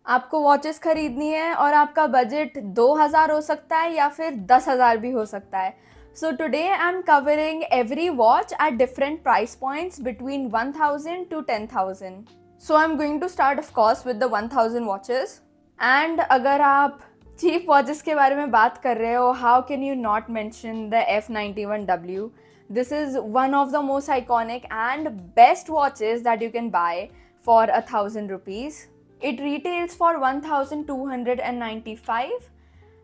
आपको वॉचेस खरीदनी है और आपका बजट 2000 हो सकता है या फिर 10,000 भी हो सकता है. So today I'm covering every watch at different price points between 1000 to 10,000. So I'm going to start of course with the 1000 watches. And अगर आप cheap watches के बारे में बात कर रहे हो, how can you not mention the F91W? This is one of the most iconic and best watches that you can buy for 1,000 rupees. It retails for 1,295,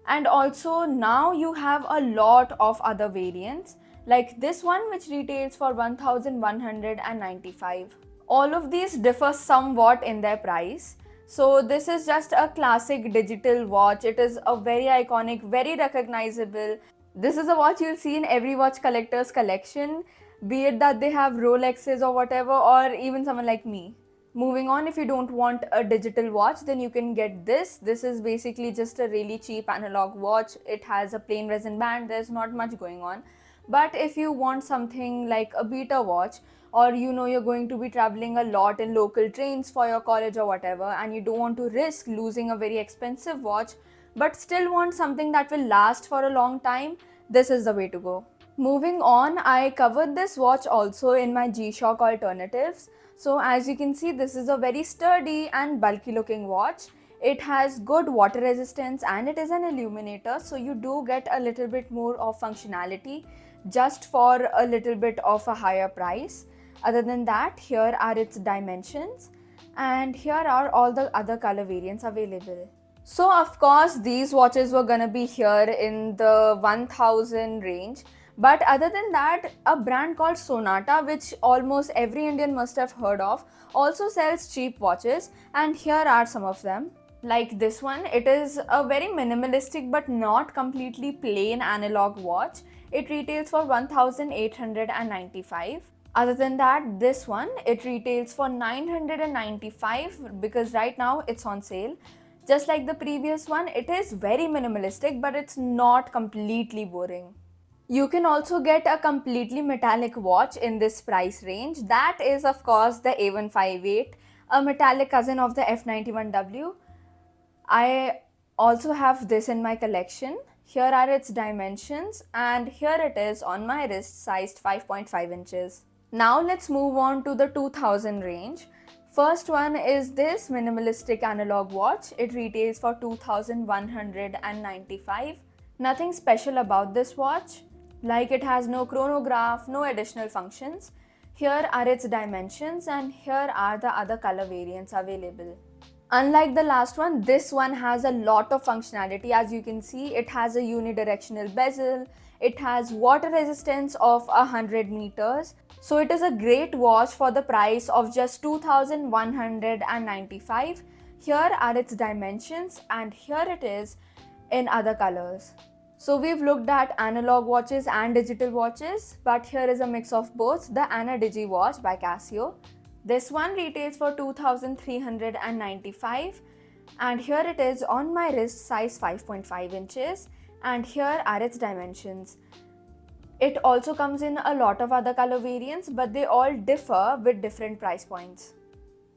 and also now you have a lot of other variants like this one which retails for 1,195. All of these differ somewhat in their price. So this is just a classic digital watch. It is a very iconic, very recognizable. This is a watch you'll see in every watch collector's collection, be it that they have Rolexes or whatever, or even someone like me. Moving on, if you don't want a digital watch, then you can get this. This is basically just a really cheap analog watch. It has a plain resin band, there's not much going on. But if you want something like a beta watch, or you know you're going to be traveling a lot in local trains for your college or whatever, and you don't want to risk losing a very expensive watch, but still want something that will last for a long time, this is the way to go. Moving on, I covered this watch also in my G-Shock alternatives. So as you can see, this is a very sturdy and bulky looking watch. It has good water resistance and it is an illuminator, so you do get a little bit more of functionality just for a little bit of a higher price. Other than that, here are its dimensions and here are all the other color variants available. So of course these watches were gonna be here in the 1000 range, but other than that, a brand called Sonata, which almost every Indian must have heard of, also sells cheap watches, and here are some of them. Like this one, it is a very minimalistic but not completely plain analog watch. It retails for 1,895. Other than that, this one, it retails for 995 because right now it's on sale. Just like the previous one, it is very minimalistic, but it's not completely boring. You can also get a completely metallic watch in this price range. That is of course the A158, a metallic cousin of the F91W. I also have this in my collection. Here are its dimensions and here it is on my wrist, sized 5.5 inches. Now let's move on to the 2000 range. First one is this minimalistic analog watch. It retails for 2,195. Nothing special about this watch. Like it has no chronograph, no additional functions. Here are its dimensions and here are the other color variants available. Unlike the last one, this one has a lot of functionality. As you can see, it has a unidirectional bezel. It has water resistance of 100 meters. So it is a great watch for the price of just 2,195. Here are its dimensions and here it is in other colors. So we've looked at analog watches and digital watches, but here is a mix of both, the Ana Digi watch by Casio. This one retails for 2,395 and here it is on my wrist, size 5.5 inches, and here are its dimensions. It also comes in a lot of other color variants, but they all differ with different price points.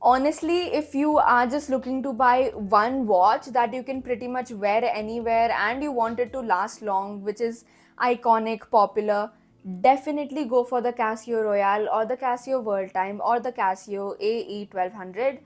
Honestly, if you are just looking to buy one watch that you can pretty much wear anywhere and you want it to last long, which is iconic, popular, definitely go for the Casio Royale or the Casio World Time or the Casio AE1200.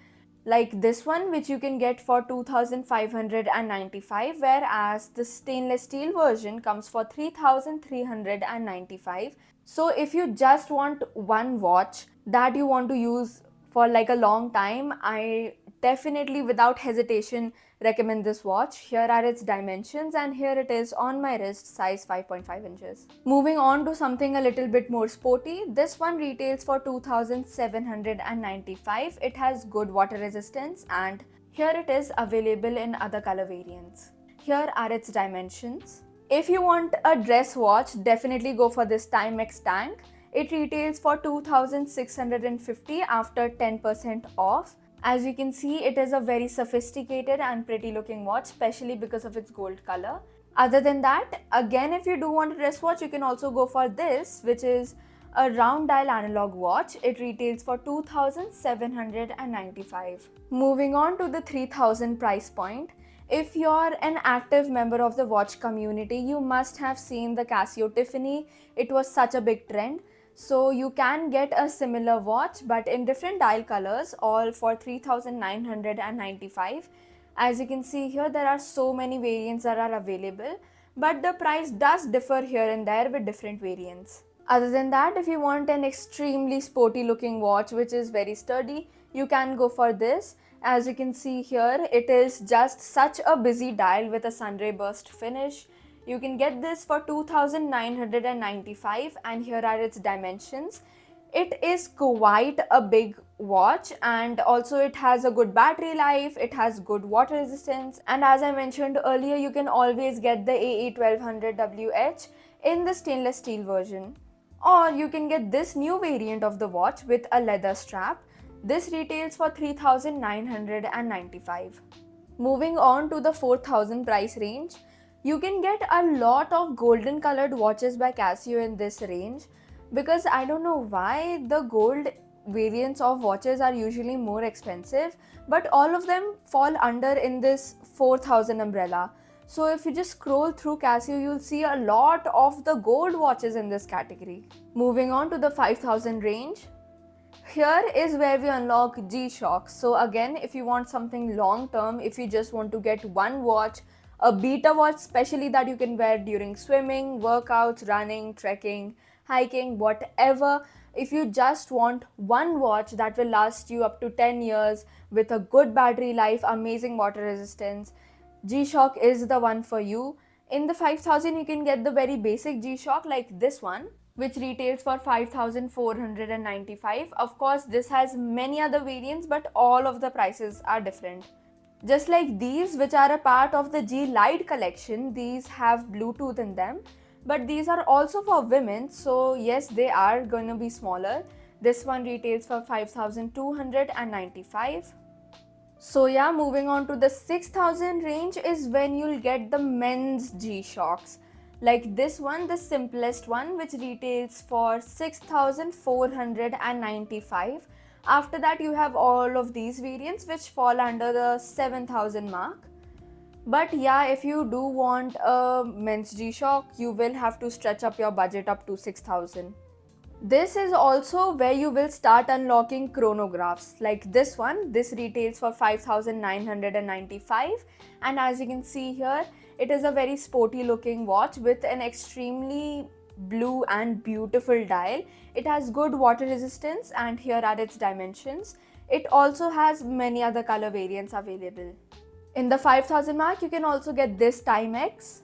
Like this one, which you can get for 2,595, whereas the stainless steel version comes for 3,395. So if you just want one watch that you want to use for like a long time, I definitely without hesitation recommend this watch. Here are its dimensions and here it is on my wrist, size 5.5 inches. Moving on to something a little bit more sporty, this one retails for 2,795. It has good water resistance and here it is available in other color variants. Here are its dimensions. If you want a dress watch, definitely go for this Timex Tank. It retails for 2,650 after 10% off. As you can see, it is a very sophisticated and pretty looking watch, especially because of its gold color. Other than that, again, if you do want a dress watch, you can also go for this, which is a round dial analog watch. It retails for 2,795. Moving on to the 3,000 price point. If you're an active member of the watch community, you must have seen the Casio Tiffany. It was such a big trend. So you can get a similar watch but in different dial colors, all for 3,995. As you can see here, there are so many variants that are available, but the price does differ here and there with different variants. Other than that, if you want an extremely sporty looking watch which is very sturdy, you can go for this. As you can see here, it is just such a busy dial with a sunray burst finish. You can get this for 2,995 and here are its dimensions. It is quite a big watch and also it has a good battery life, it has good water resistance, and as I mentioned earlier, you can always get the AE1200WH in the stainless steel version. Or you can get this new variant of the watch with a leather strap. This retails for 3,995. Moving on to the 4,000 price range, you can get a lot of golden colored watches by Casio in this range, because I don't know why the gold variants of watches are usually more expensive, but all of them fall under in this 4,000 umbrella. So if you just scroll through Casio, you'll see a lot of the gold watches in this category. Moving on to the 5,000 range. Here is where we unlock G-Shock. So again, if you want something long term, if you just want to get one watch, a beta watch especially that you can wear during swimming, workouts, running, trekking, hiking, whatever. If you just want one watch that will last you up to 10 years with a good battery life, amazing water resistance, G-Shock is the one for you. In the 5,000 you can get the very basic G-Shock like this one, which retails for 5,495. Of course, this has many other variants, but all of the prices are different. Just like these, which are a part of the G Lite collection, these have Bluetooth in them, but these are also for women, so yes, they are going to be smaller. This one retails for 5,295. So yeah, moving on to the 6,000 range is when you'll get the men's G-Shocks. Like this one, the simplest one, which retails for 6,495. After that, you have all of these variants which fall under the 7,000 mark. But yeah, if you do want a men's G-Shock, you will have to stretch up your budget up to 6,000. This is also where you will start unlocking chronographs. Like this one, this retails for 5,995, and as you can see here, it is a very sporty looking watch with an extremely blue and beautiful dial. It has good water resistance and here are its dimensions. It also has many other color variants available. In the 5,000 mark, you can also get this Timex.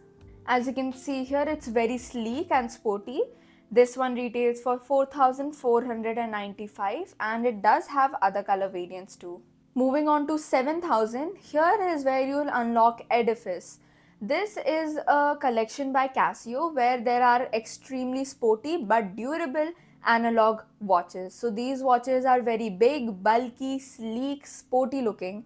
As you can see here, it's very sleek and sporty. This one retails for 4,495 and it does have other color variants too. Moving on to 7,000, here is where you will unlock Edifice. This is a collection by Casio where there are extremely sporty but durable analog watches. So these watches are very big, bulky, sleek, sporty looking,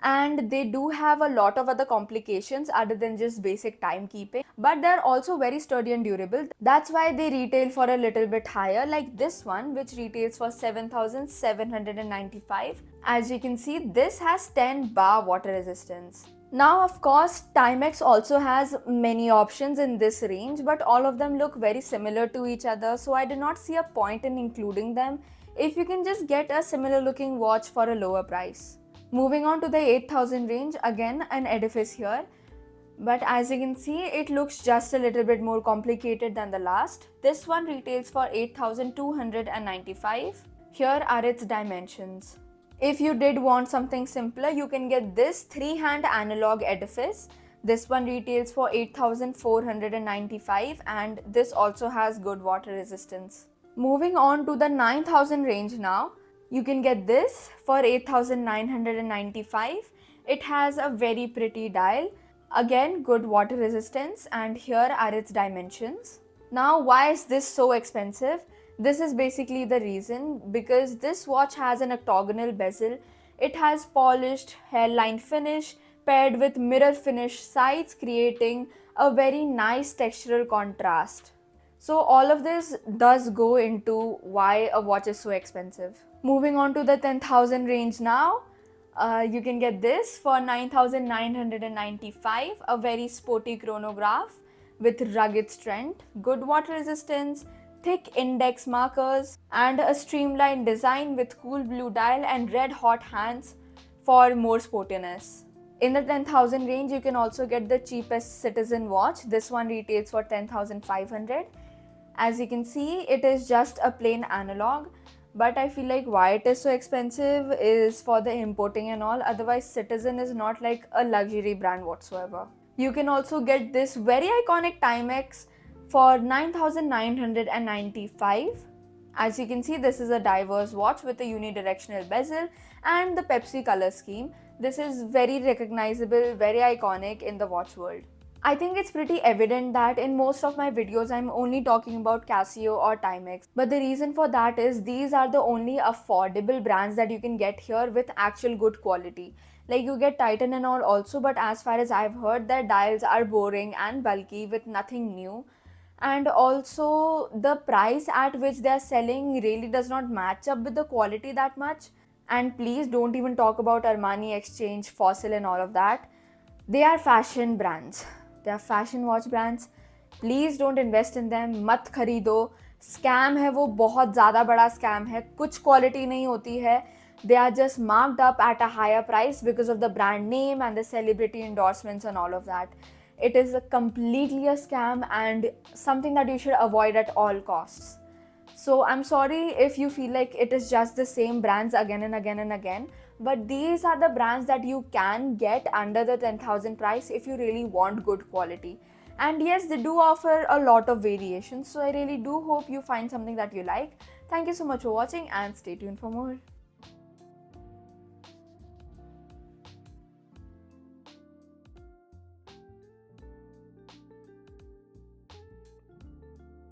and they do have a lot of other complications other than just basic timekeeping, but they're also very sturdy and durable. That's why they retail for a little bit higher, like this one, which retails for 7,795. As you can see, this has 10 bar water resistance. Now, of course, Timex also has many options in this range, but all of them look very similar to each other, so I do not see a point in including them if you can just get a similar looking watch for a lower price. Moving on to the 8,000 range, again an Edifice here, but as you can see, it looks just a little bit more complicated than the last. This one retails for 8,295. Here are its dimensions. If you did want something simpler, you can get this 3-hand analog Edifice. This one retails for 8,495 and this also has good water resistance. Moving on to the 9,000 range now. You can get this for 8,995. It has a very pretty dial. Again, good water resistance and here are its dimensions. Now, why is this so expensive? This is basically the reason, because this watch has an octagonal bezel. It has polished hairline finish paired with mirror finish sides, creating a very nice textural contrast. So all of this does go into why a watch is so expensive. Moving on to the 10,000 range now, you can get this for 9,995, a very sporty chronograph with rugged strength, good water resistance, thick index markers, and a streamlined design with cool blue dial and red hot hands for more sportiness. In the 10,000 range, you can also get the cheapest Citizen watch. This one retails for 10,500. As you can see, it is just a plain analog, but I feel like why it is so expensive is for the importing and all. Otherwise, Citizen is not like a luxury brand whatsoever. You can also get this very iconic Timex for 9,995. As you can see, this is a diverse watch with a unidirectional bezel and the Pepsi color scheme. This is very recognizable, very iconic in the watch world. I think it's pretty evident that in most of my videos I'm only talking about Casio or Timex. But the reason for that is these are the only affordable brands that you can get here with actual good quality. Like you get Titan and all also, but as far as I've heard, their dials are boring and bulky with nothing new. And also the price at which they are selling really does not match up with the quality that much. And please don't even talk about Armani Exchange, Fossil and all of that. They are fashion brands. They are fashion watch brands. Please don't invest in them. मत खरीदो. Scam है वो, बहुत ज़्यादा बड़ा scam है. कुछ quality नहीं होती है. They are just marked up at a higher price because of the brand name and the celebrity endorsements and all of that. It is completely a scam and something that you should avoid at all costs. So I'm sorry if you feel like it is just the same brands again and again and again, but these are the brands that you can get under the 10,000 price if you really want good quality. And yes, they do offer a lot of variations, so I really do hope you find something that you like. Thank you so much for watching and stay tuned for more.